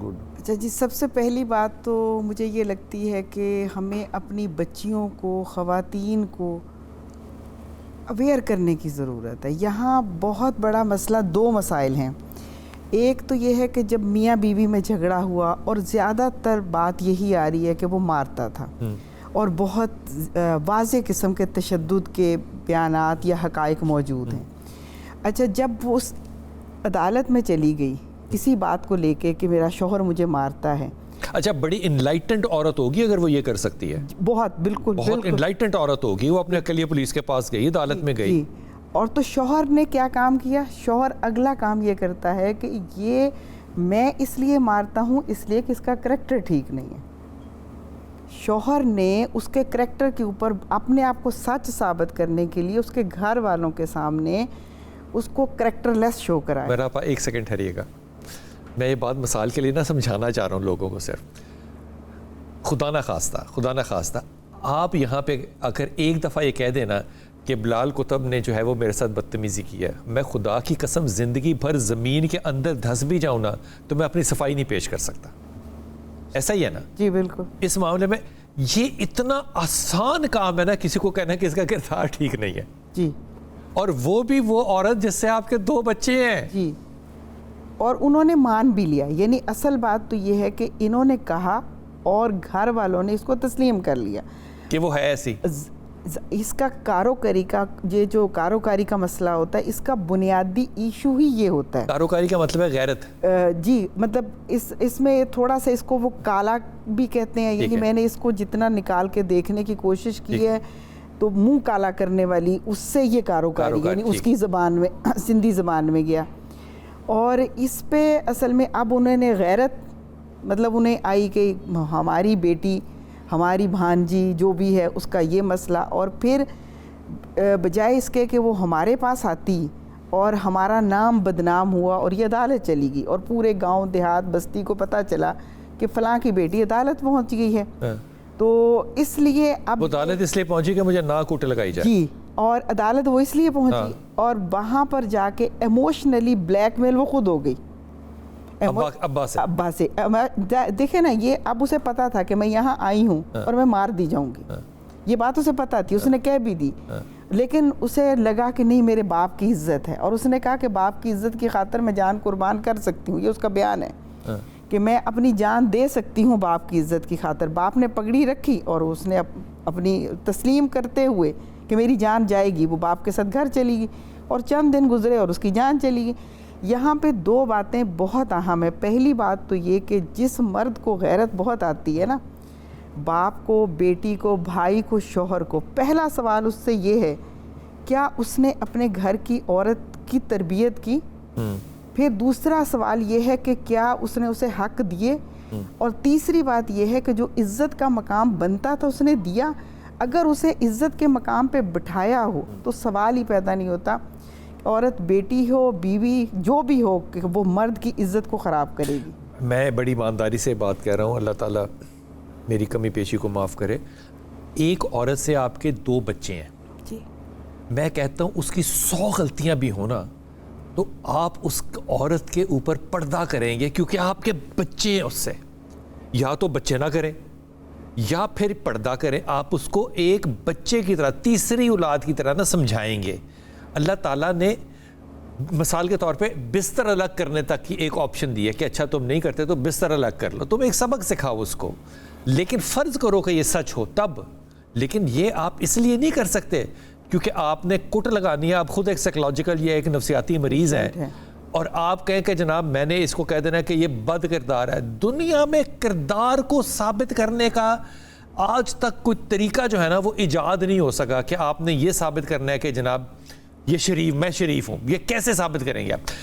Good. اچھا جی، سب سے پہلی بات تو مجھے یہ لگتی ہے کہ ہمیں اپنی بچیوں کو، خواتین کو اویئر کرنے کی ضرورت ہے. یہاں بہت بڑا مسئلہ، دو مسائل ہیں. ایک تو یہ ہے کہ جب میاں بیوی میں جھگڑا ہوا، اور زیادہ تر بات یہی آ رہی ہے کہ وہ مارتا تھا، اور بہت واضح قسم کے تشدد کے بیانات یا حقائق موجود ہیں. اچھا، جب وہ اس عدالت میں چلی گئی کسی بات کو لے کے کہ میرا شوہر مجھے مارتا ہے. اچھا، بڑی انلائٹنڈ عورت ہوگی اگر وہ یہ کر سکتی ہے. بہت، بالکل بہت انلائٹنڈ عورت ہوگی. وہ اپنے لیے پولیس کے پاس گئی، عدالت میں گئی. اور تو شوہر نے کیا کام کیا؟ شوہر اگلا کام یہ کرتا ہے کہ یہ میں اس لیے مارتا ہوں اس لیے کہ اس کا کریکٹر ٹھیک نہیں ہے. شوہر نے اس کے کریکٹر کے اوپر اپنے آپ کو سچ ثابت کرنے کے لیے اس کے گھر والوں کے سامنے اس کو کریکٹر لیس شو کرایا. میرا آپ ایک سیکنڈ ٹھہریے گا. میں یہ بات مثال کے لیے نہ سمجھانا چاہ رہا ہوں لوگوں کو. صرف خدا نہ خواستہ آپ یہاں پہ اگر ایک دفعہ یہ کہہ دینا کہ بلال کتب نے جو ہے وہ میرے ساتھ بدتمیزی کی ہے، میں خدا کی قسم زندگی بھر زمین کے اندر دھس بھی جاؤں نا تو میں اپنی صفائی نہیں پیش کر سکتا. ایسا ہی ہے نا؟ جی بالکل. اس معاملے میں یہ اتنا آسان کام ہے نا کسی کو کہنا کہ اس کا کردار ٹھیک نہیں ہے. جی. اور وہ بھی وہ عورت جس سے آپ کے 2 بچے ہیں. جی. اور انہوں نے مان بھی لیا. یعنی اصل بات تو یہ ہے کہ انہوں نے کہا اور گھر والوں نے اس کو تسلیم کر لیا کہ وہ ہے ایسی. اس کا کاروکاری کا، یہ جو کاروکاری کا مسئلہ ہوتا ہے، اس کا بنیادی ایشو ہی یہ ہوتا ہے. کاروکاری کا مطلب ہے غیرت. جی، مطلب اس میں تھوڑا سا اس کو وہ کالا بھی کہتے ہیں. یعنی میں نے اس کو جتنا نکال کے دیکھنے کی کوشش کی ہے تو منہ کالا کرنے والی، اس سے یہ کاروکاری یعنی اس کی زبان میں، سندھی زبان میں گیا. اور اس پہ اصل میں اب انہوں نے غیرت، مطلب انہیں آئی کہ ہماری بیٹی، ہماری بھانجی جو بھی ہے اس کا یہ مسئلہ. اور پھر بجائے اس کے کہ وہ ہمارے پاس آتی اور ہمارا نام بدنام ہوا اور یہ عدالت چلی گئی اور پورے گاؤں دیہات بستی کو پتہ چلا کہ فلاں کی بیٹی عدالت پہنچ گئی ہے، تو اس لیے اب عدالت اس لیے پہنچی کہ مجھے نہ کوٹ لگائی جائے. جی، اور عدالت وہ اس لیے پہنچی اور وہاں پر جا کے ایموشنلی بلیک میل وہ خود ہو گئی ابا سے. دیکھیں نا، یہ اب اسے پتا تھا کہ میں یہاں آئی ہوں اور میں مار دی جاؤں گی. یہ بات اسے پتا تھی، اس نے کہہ بھی دی. لیکن اسے لگا کہ نہیں، میرے باپ کی عزت ہے، اور اس نے کہا کہ باپ کی عزت کی خاطر میں جان قربان کر سکتی ہوں. یہ اس کا بیان ہے کہ میں اپنی جان دے سکتی ہوں باپ کی عزت کی خاطر. باپ نے پگڑی رکھی اور اس نے اپنی تسلیم کرتے ہوئے کہ میری جان جائے گی، وہ باپ کے ساتھ گھر چلی گئی. اور چند دن گزرے اور اس کی جان چلی گئی. یہاں پہ 2 باتیں بہت اہم ہیں. پہلی بات تو یہ کہ جس مرد کو غیرت بہت آتی ہے نا، باپ کو، بیٹی کو، بھائی کو، شوہر کو، پہلا سوال اس سے یہ ہے کیا اس نے اپنے گھر کی عورت کی تربیت کی. پھر دوسرا سوال یہ ہے کہ کیا اس نے اسے حق دیے. اور تیسری بات یہ ہے کہ جو عزت کا مقام بنتا تھا اس نے دیا. اگر اسے عزت کے مقام پہ بٹھایا ہو تو سوال ہی پیدا نہیں ہوتا عورت بیٹی ہو، بیوی، جو بھی ہو، کہ وہ مرد کی عزت کو خراب کرے گی. میں بڑی ایمانداری سے بات کہہ رہا ہوں، اللہ تعالیٰ میری کمی پیشی کو معاف کرے. ایک عورت سے آپ کے 2 بچے ہیں. جی. میں کہتا ہوں اس کی 100 غلطیاں بھی ہونا تو آپ اس عورت کے اوپر پردہ کریں گے کیونکہ آپ کے بچے ہیں. اس سے یا تو بچے نہ کریں یا پھر پردہ کریں. آپ اس کو ایک بچے کی طرح، تیسری اولاد کی طرح نہ سمجھائیں گے. اللہ تعالیٰ نے مثال کے طور پہ بستر الگ کرنے تک کی ایک آپشن دی ہے کہ اچھا تم نہیں کرتے تو بستر الگ کر لو. تم ایک سبق سکھاؤ اس کو، لیکن فرض کرو کہ یہ سچ ہو تب. لیکن یہ آپ اس لیے نہیں کر سکتے کیونکہ آپ نے کٹ لگانی ہے. آپ خود ایک سائیکولوجیکل یا ایک نفسیاتی مریض ہیں اور آپ کہیں کہ جناب میں نے اس کو کہہ دینا کہ یہ بد کردار ہے. دنیا میں کردار کو ثابت کرنے کا آج تک کوئی طریقہ جو ہے نا وہ ایجاد نہیں ہو سکا کہ آپ نے یہ ثابت کرنا ہے کہ جناب یہ شریف، میں شریف ہوں. یہ کیسے ثابت کریں گے آپ؟